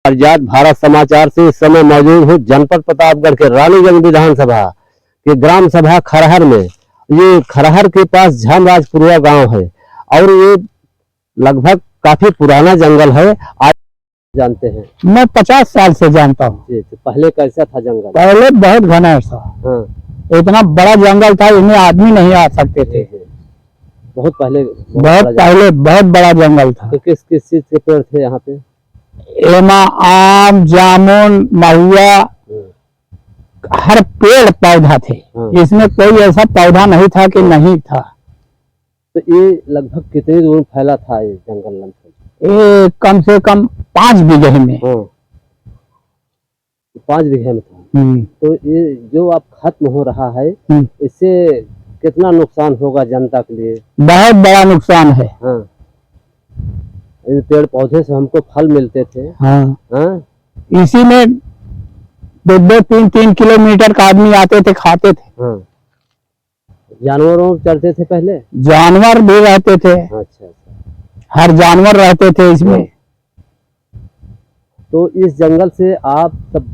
आजाद भारत समाचार से इस समय मौजूद हूँ जनपद प्रतापगढ़ के रानीगंज विधानसभा के ग्राम सभा खरहर में। ये खरहर के पास झमराजपुरा गांव है और ये लगभग काफी पुराना जंगल है। आज जानते हैं, मैं 50 साल से जानता हूँ। तो पहले कैसा था जंगल? पहले बहुत घना था। हाँ। इतना बड़ा जंगल था, इसमें आदमी नहीं आ सकते थे। बहुत पहले बहुत बड़ा जंगल था। तो किस किस चीज के पेड़ थे यहाँ पे? एमा, आम, जामुन, महुआ, हर पेड़ पौधा थे। इसमें कोई ऐसा पौधा नहीं था कि नहीं था। तो ये लगभग कितनी दूर फैला था ये जंगल? ये कम से कम 5 बीघे में। 5 बीघे में था। तो ये जो अब खत्म हो रहा है, इससे कितना नुकसान होगा जनता के लिए? बहुत बड़ा नुकसान है। हाँ। इन पेड़ पौधे से हमको फल मिलते थे। हाँ। हाँ? इसी में 2-3 किलोमीटर का आदमी आते थे, खाते थे। हाँ। जानवरों चलते थे पहले? जानवर भी रहते थे। अच्छा। हर जानवर रहते थे इसमें। तो इस जंगल से आप सब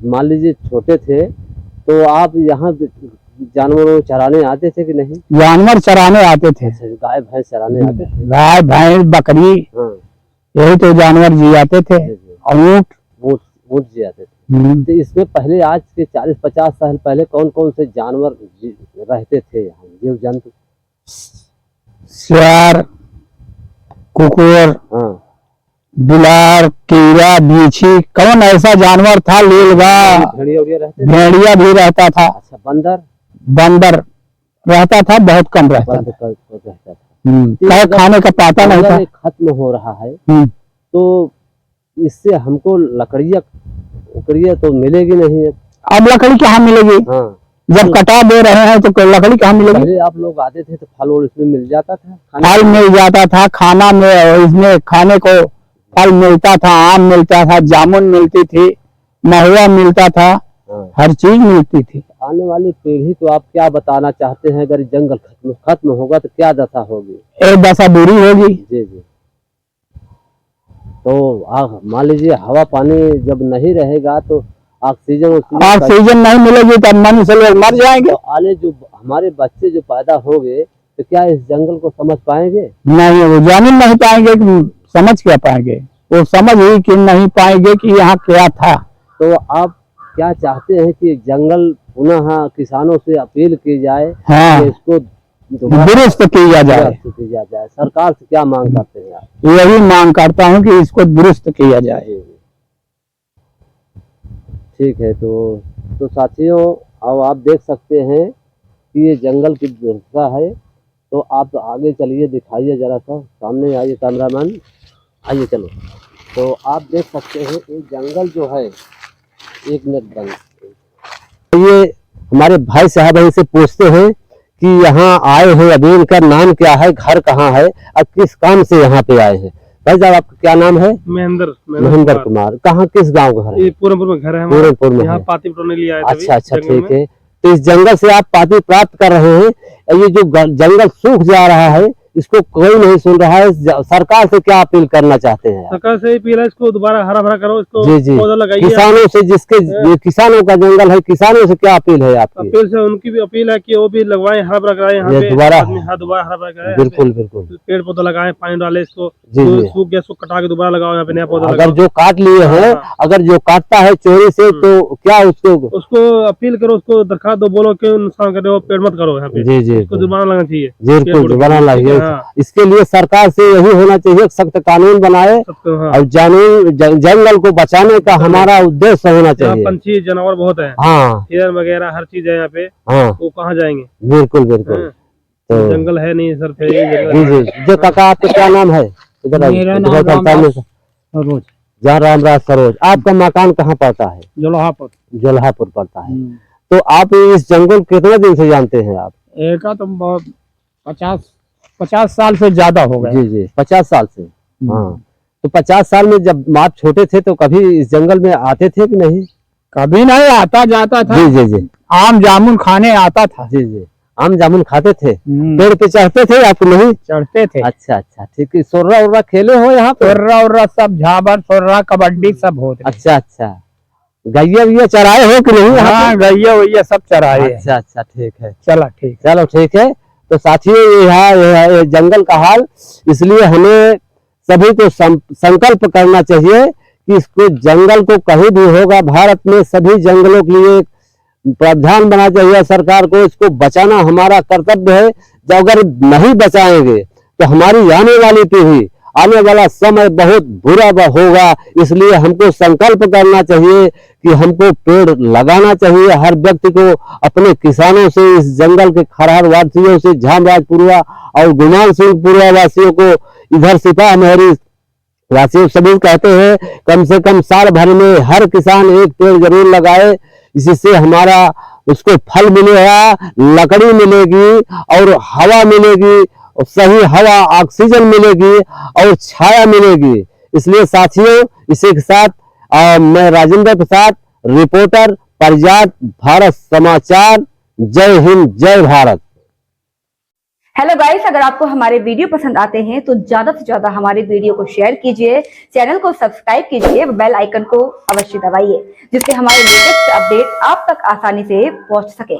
मान लीजिए छोटे थे, तो आप यहाँ जानवरों चराने आते थे कि नहीं? जानवर चराने आते थे। गाय भैंस चराने आते थे? गाय भैंस बकरी, यही तो जानवर जी आते थे। और ऊँट जी आते थे। तो इसमें पहले, आज के 40-50 साल पहले कौन कौन से जानवर रहते थे यहाँ, जीव जंतु? शेर, कुकुर, बिलार, कीड़ा, बीछी, कौन ऐसा जानवर था? लीलगाय, भेड़िया भी रहता था। अच्छा, बंदर रहता था, बहुत कम रहता था। खाने का पता नहीं था। खत्म हो रहा है, तो इससे हमको लकड़ियाँ तो मिलेगी नहीं। अब लकड़ी कहाँ मिलेगी? जब कटा दे रहे हैं तो लकड़ी कहाँ मिलेगी? पहले आप लोग आते थे तो फल और इसमें मिल जाता था, फल मिल जाता था, खाना में इसमें खाने को फल मिलता था, आम मिलता था, जामुन मिलती थी, महुआ मिलता था। हर चीज मिलती थी। आने वाली पीढ़ी को आप क्या बताना चाहते हैं? अगर जंगल खत्म होगा तो क्या दशा होगी? एक दशा बुरी होगी। जी। तो मान लीजिए हवा पानी जब नहीं रहेगा तो ऑक्सीजन नहीं मिलेगी, तब मनुष्य लोग मर जाएंगे। तो आने जो हमारे बच्चे जो पैदा होंगे तो क्या इस जंगल को समझ पाएंगे? नहीं, वो जान नहीं पाएंगे। समझ क्या पाएंगे? वो समझ ही कि नहीं पाएंगे कि यहाँ क्या था। तो आप क्या चाहते हैं कि जंगल पुनः किसानों से अपील की जाए? हाँ, कि इसको दुरुस्त किया जाए। सरकार से क्या मांग करते हैं आप? यही मांग करता हूँ कि इसको दुरुस्त किया जाए। ठीक है। तो साथियों, अब आप देख सकते हैं कि ये जंगल की दशा है। तो आप आगे चलिए, दिखाइए जरा सा, सामने आइए कैमरामैन, आइए चलो। तो आप देख सकते हैं ये जंगल जो है, 1 मिनट बंद। ये हमारे भाई साहब इनसे पूछते हैं कि यहाँ आए हैं, अभी इनका नाम क्या है, घर कहाँ है और किस काम से यहाँ पे आए हैं? भाई साहब, आपका क्या नाम है? महेंद्र कुमार। कहाँ, किस गांव का घर है? पूरनपुर में घर है। पूरनपुर में यहाँ पाती पटोने लिए आए थे। अच्छा, ठीक है। तो इस जंगल से आप पाती प्राप्त कर रहे हैं। ये जो जंगल सूख जा रहा है, इसको कोई नहीं सुन रहा है। सरकार से क्या अपील करना चाहते हैं? सरकार से अपील है, इसको दोबारा हरा भरा करो, इसको जी। पौधा लगाइए। किसानों से, जिसके किसानों का जंगल है, किसानों से क्या अपील है आपकी? अपील से उनकी भी अपील है कि वो भी लगवाएं, हरा भरा कराएं, यहाँ पे दोबारा हरा भरा कराएं। बिल्कुल। पेड़ पौधा लगाएं, पानी डाले, इसको सूख गया इसको कटा के दोबारा लगाओ, यहाँ पे नया पौधा। अगर जो काट लिए हैं, अगर जो काटता है चोरी से, तो क्या उसको अपील करो, उसको दरखास्त दो, बोलो क्यों नुकसान कर रहे हो, पेड़ मत करो यहाँ पे। जी। इसको जुर्माना लगना चाहिए। बिल्कुल, जुर्माना लगे। इसके लिए सरकार से यही होना चाहिए, सख्त कानून बनाए और जंगल को बचाने का हमारा उद्देश्य होना चाहिए। पंछी जानवर बहुत है। हाँ, हिरन वगैरह हर चीज है यहाँ पे। हाँ, वो कहाँ जाएंगे? बिल्कुल। तो जंगल है नहीं सर। जी। जो काका, आपका क्या नाम है? जहाँ रामराज सरोज। आपका मकान कहाँ पड़ता है? जोल्हापुर पड़ता है। तो आप इस जंगल कितने दिन से जानते हैं आप? एक तो 50 साल से ज्यादा हो गया। जी, 50 साल से। हाँ। तो 50 साल में जब आप छोटे थे तो कभी इस जंगल में आते थे कि नहीं? कभी नहीं, आता जाता था। जी। आम जामुन खाने आता था। जी। आम जामुन खाते थे? पेड़ पे चढ़ते थे आपको नहीं? चढ़ते थे। अच्छा अच्छा ठीक है। सोर्रा उर्रा खेले हो यहाँ पे? सोर्रा उर्रा सब, झाबर सोर्रा कबड्डी सब होते। अच्छा अच्छा। गैया वैया चराए हो कि नहीं? हाँ गैया वैया सब चराए। अच्छा अच्छा ठीक है। चलो ठीक, चलो ठीक है। तो साथियों ये जंगल का हाल, इसलिए हमें सभी को संकल्प करना चाहिए कि इसको जंगल को कहीं भी होगा भारत में सभी जंगलों के लिए प्रावधान बनाना चाहिए सरकार को। इसको बचाना हमारा कर्तव्य है। जो अगर नहीं बचाएंगे तो हमारी आने वाली पीढ़ी, आने वाला समय बहुत बुरा होगा। इसलिए हमको संकल्प करना चाहिए कि हमको पेड़ लगाना चाहिए। हर व्यक्ति को अपने किसानों से, इस जंगल के खरहर वासियों से, झामराजपुरा और गुमान सिंहपुरा वासियों को, इधर सिपाह महरी वासियों सभी कहते हैं कम से कम साल भर में हर किसान एक पेड़ जरूर लगाए। इससे हमारा उसको फल मिलेगा, लकड़ी मिलेगी और हवा मिलेगी, और सही हवा ऑक्सीजन मिलेगी और छाया मिलेगी। इसलिए साथियों, इसी के साथ मैं राजेंद्र प्रसाद, रिपोर्टर परिजात भारत समाचार। जय हिंद, जय भारत। हेलो गाइस, अगर आपको हमारे वीडियो पसंद आते हैं तो ज्यादा से ज्यादा हमारे वीडियो को शेयर कीजिए, चैनल को सब्सक्राइब कीजिए, बेल आइकन को अवश्य दबाइए, जिससे हमारे लेटेस्ट अपडेट आप तक आसानी से पहुंच सके।